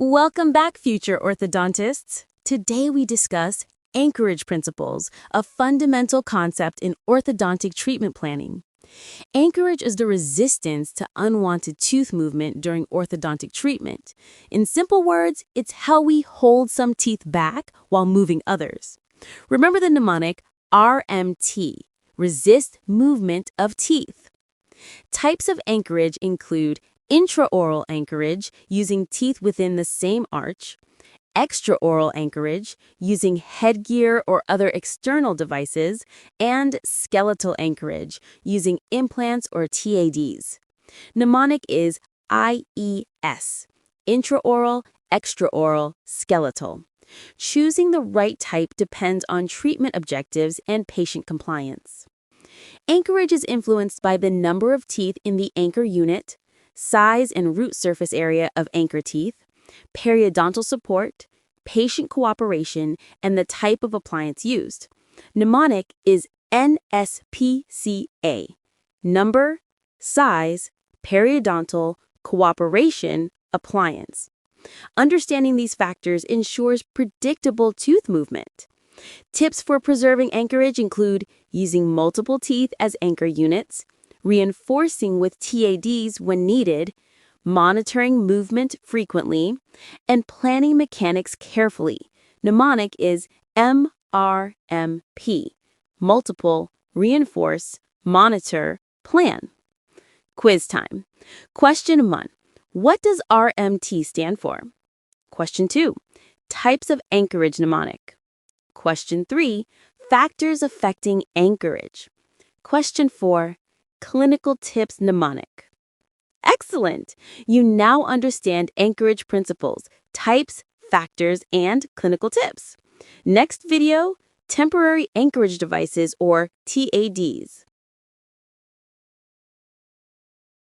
Welcome back, future orthodontists. Today we discuss Anchorage Principles, a fundamental concept in orthodontic treatment planning. Anchorage is the resistance to unwanted tooth movement during orthodontic treatment. In simple words, it's how we hold some teeth back while moving others. Remember the mnemonic RMT, resist movement of teeth. Types of anchorage include intraoral anchorage, using teeth within the same arch; extraoral anchorage, using headgear or other external devices; and skeletal anchorage, using implants or TADs. Mnemonic is IES, intraoral, extraoral, skeletal. Choosing the right type depends on treatment objectives and patient compliance. Anchorage is influenced by the number of teeth in the anchor unit, size and root surface area of anchor teeth, periodontal support, patient cooperation, and the type of appliance used. Mnemonic is NSPCA: number, size, periodontal, cooperation, appliance. Understanding these factors ensures predictable tooth movement. Tips for preserving anchorage include using multiple teeth as anchor units, reinforcing with TADs when needed, monitoring movement frequently, and planning mechanics carefully. Mnemonic is MRMP: multiple, reinforce, monitor, plan. Quiz time. Question 1. What does RMT stand for? Question 2. Types of anchorage mnemonic. Question 3. Factors affecting anchorage. Question 4. Clinical tips mnemonic. Excellent! You now understand anchorage principles, types, factors, and clinical tips. Next video, temporary anchorage devices or TADs.